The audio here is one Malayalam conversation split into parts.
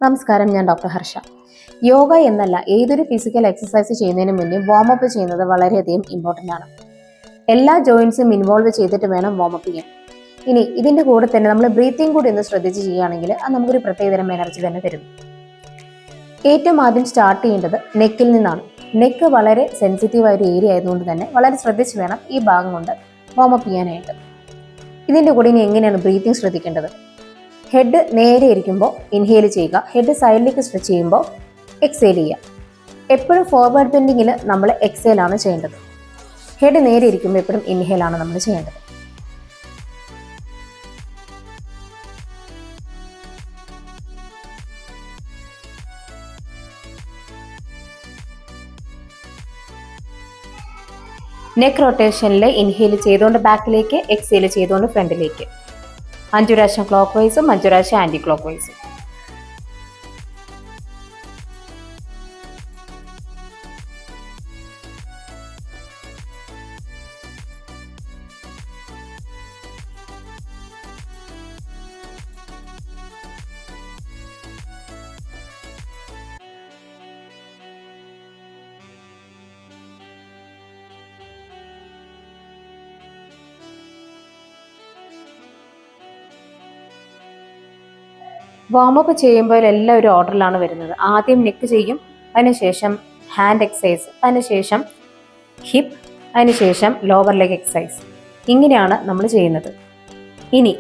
നമസ്കാരം, ഞാൻ ഡോക്ടർ ഹർഷ. യോഗ എന്നല്ല, ഏതൊരു ഫിസിക്കൽ എക്സസൈസ് ചെയ്യുന്നതിന് മുന്നേ വാമപ്പ് ചെയ്യുന്നത് വളരെയധികം ഇമ്പോർട്ടൻ്റ് ആണ്. എല്ലാ ജോയിൻസും ഇൻവോൾവ് ചെയ്തിട്ട് വേണം വാമപ്പ് ചെയ്യാൻ. ഇനി ഇതിൻ്റെ കൂടെ തന്നെ നമ്മൾ ബ്രീത്തിങ് കൂടി ഒന്ന് ശ്രദ്ധിച്ച് ചെയ്യുകയാണെങ്കിൽ അത് നമുക്കൊരു പ്രത്യേകതരം എനർജി തന്നെ തരുന്നു. ഏറ്റവും ആദ്യം സ്റ്റാർട്ട് ചെയ്യേണ്ടത് നെക്കിൽ നിന്നാണ്. നെക്ക് വളരെ സെൻസിറ്റീവ് ആയ ഒരു ഏരിയ ആയതുകൊണ്ട് തന്നെ വളരെ ശ്രദ്ധിച്ച് വേണം ഈ ഭാഗം കൊണ്ട് വാമപ്പ് ചെയ്യാനായിട്ട്. ഇതിൻ്റെ കൂടെ ഇനി എങ്ങനെയാണ് ബ്രീത്തിങ് ശ്രദ്ധിക്കേണ്ടത്? ഹെഡ് നേരെ ഇരിക്കുമ്പോൾ ഇൻഹേൽ ചെയ്യുക, ഹെഡ് സൈഡിലേക്ക് സ്ട്രെച്ച് ചെയ്യുമ്പോൾ എക്സേൽ ചെയ്യുക. എപ്പോഴും ഫോർവേഡ് ബെൻഡിങ്ങിൽ നമ്മൾ എക്സേൽ ആണ് ചെയ്യേണ്ടത്. ഹെഡ് നേരെ ഇരിക്കുമ്പോൾ എപ്പോഴും ഇൻഹേൽ ആണ് നമ്മൾ ചെയ്യേണ്ടത്. നെക്ക് റൊട്ടേഷനിൽ ഇൻഹേൽ ചെയ്തുകൊണ്ട് ബാക്കിലേക്ക്, എക്സേൽ ചെയ്തുകൊണ്ട് ഫ്രണ്ടിലേക്ക്. 5 പ്രാവശ്യം ക്ലോക്ക് വൈസും 5 പ്രാവശ്യം ആൻറ്റി ക്ലോക്ക് വൈസും. വാമപ്പ് ചെയ്യുമ്പോൾ എല്ലാം ഒരു ഓർഡറിലാണ് വരുന്നത്. ആദ്യം നെക്ക് ചെയ്യും, അതിനുശേഷം ഹാൻഡ് എക്സസൈസ്, അതിനുശേഷം ഹിപ്പ്, അതിനുശേഷം ലോവർ ലെഗ് എക്സസൈസ്. ഇങ്ങനെയാണ് നമ്മൾ ചെയ്യുന്നത്. ഇനി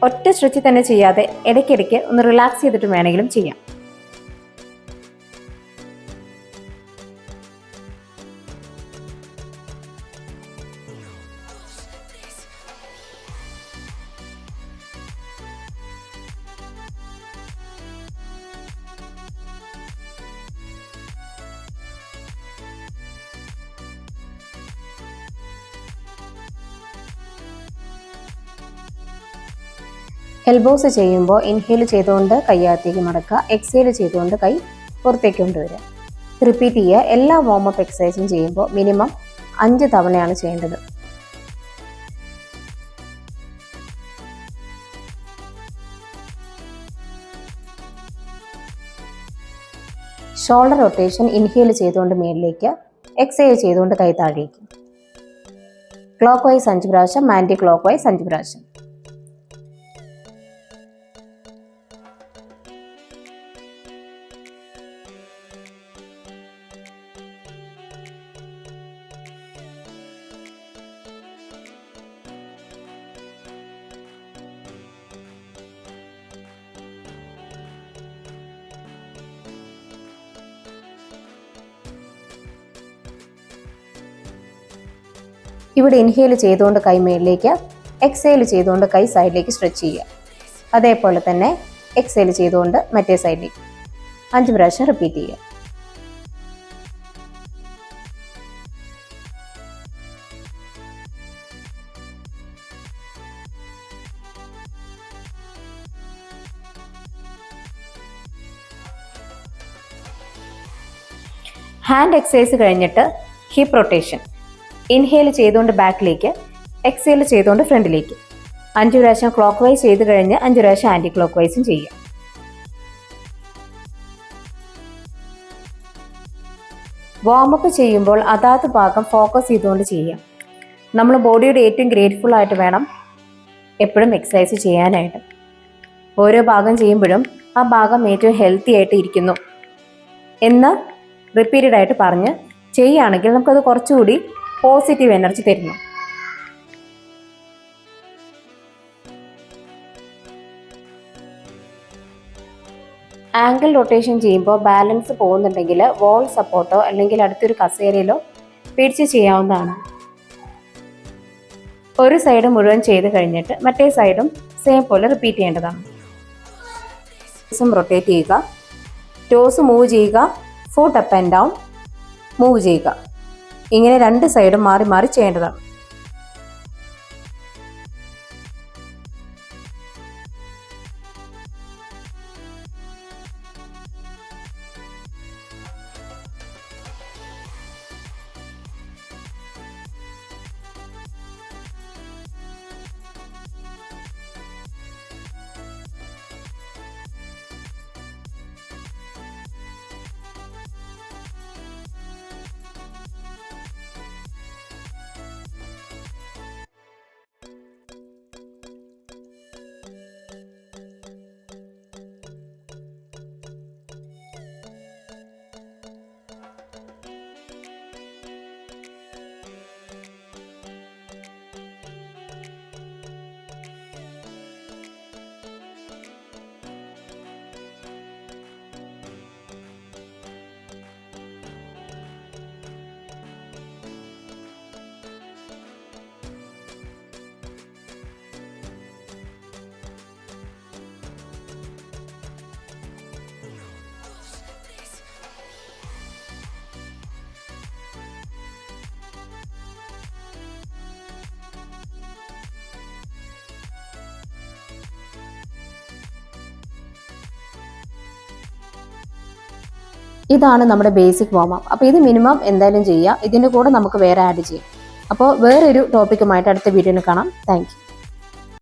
ഒറ്റ സ്ട്രെച്ച് തന്നെ ചെയ്യാതെ ഇടയ്ക്കിടയ്ക്ക് ഒന്ന് റിലാക്സ് ചെയ്തിട്ട് വേണമെങ്കിലും ചെയ്യാം. എൽബോസ് ചെയ്യുമ്പോൾ ഇൻഹേൽ ചെയ്തുകൊണ്ട് കൈ അകത്തേക്ക് മടക്കുക, എക്സേൽ ചെയ്തുകൊണ്ട് കൈ പുറത്തേക്ക് കൊണ്ടുവരിക. റിപ്പീറ്റ് ചെയ്യുക. എല്ലാ വാമപ്പ് എക്സസൈസും ചെയ്യുമ്പോൾ മിനിമം 5 തവണയാണ് ചെയ്യേണ്ടത്. ഷോൾഡർ റൊട്ടേഷൻ ഇൻഹേൽ ചെയ്തുകൊണ്ട് മേളിലേക്ക്, എക്സേൽ ചെയ്തുകൊണ്ട് കൈ താഴേക്ക്. ക്ലോക്ക് വൈസ് 5 പ്രാവശ്യം, ആൻറ്റി ക്ലോക്ക് വൈസ് 5 പ്രാവശ്യം. ഇവിടെ ഇൻഹേൽ ചെയ്തുകൊണ്ട് കൈ മേളിലേക്ക്, എക്സേൽ ചെയ്തുകൊണ്ട് കൈ സൈഡിലേക്ക് സ്ട്രെച്ച് ചെയ്യുക. അതേപോലെ തന്നെ എക്സേൽ ചെയ്തുകൊണ്ട് മറ്റേ സൈഡിലേക്ക് 5 പ്രാവശ്യം റിപ്പീറ്റ് ചെയ്യുക. ഹാൻഡ് എക്സസൈസ് കഴിഞ്ഞിട്ട് ഹിപ്പ് റൊട്ടേഷൻ. ഇൻഹേൽ ചെയ്തുകൊണ്ട് ബാക്കിലേക്ക്, എക്സേൽ ചെയ്തുകൊണ്ട് ഫ്രണ്ടിലേക്ക്. 5 പ്രാവശ്യം ക്ലോക്ക് വൈസ് ചെയ്ത് കഴിഞ്ഞ് 5 പ്രാവശ്യം ആൻറ്റി ക്ലോക്ക് വൈസും ചെയ്യുക. വാമപ്പ് ചെയ്യുമ്പോൾ അതാത് ഭാഗം ഫോക്കസ് ചെയ്തുകൊണ്ട് ചെയ്യാം. നമ്മൾ ബോഡിയുടെ ഏറ്റവും ഗ്രേറ്റ്ഫുൾ ആയിട്ട് വേണം എപ്പോഴും എക്സസൈസ് ചെയ്യാനായിട്ട്. ഓരോ ഭാഗം ചെയ്യുമ്പോഴും ആ ഭാഗം ഏറ്റവും ഹെൽത്തി ആയിട്ട് ഇരിക്കുന്നു എന്ന് റിപ്പീറ്റഡ് ആയിട്ട് പറഞ്ഞ് ചെയ്യുകയാണെങ്കിൽ നമുക്കത് കുറച്ചുകൂടി പോസിറ്റീവ് എനർജി തരുന്നു. ആംഗിൾ റൊട്ടേഷൻ ചെയ്യുമ്പോൾ ബാലൻസ് പോകുന്നുണ്ടെങ്കിൽ വോൾ സപ്പോർട്ടോ അല്ലെങ്കിൽ അടുത്തൊരു കസേരയിലോ പിടിച്ച് ചെയ്യാവുന്നതാണ്. ഒരു സൈഡ് മുഴുവൻ ചെയ്ത് കഴിഞ്ഞിട്ട് മറ്റേ സൈഡും സെയിം പോലെ റിപ്പീറ്റ് ചെയ്യേണ്ടതാണ്. റൊട്ടേറ്റ് ചെയ്യുക, ടോസ് മൂവ് ചെയ്യുക, foot up and down move ചെയ്യുക. ഇങ്ങനെ 2 സൈഡും മാറി മാറി ചെയ്യേണ്ടതാണ്. ഇതാണ് നമ്മുടെ ബേസിക് വാമപ്പ്. അപ്പോൾ ഇത് മിനിമം എന്തായാലും ചെയ്യുക. ഇതിൻ്റെ കൂടെ നമുക്ക് വേറെ ആഡ് ചെയ്യാം. അപ്പോൾ വേറൊരു ടോപ്പിക്കുമായിട്ട് അടുത്ത വീഡിയോയിൽ കാണാം. Thank you.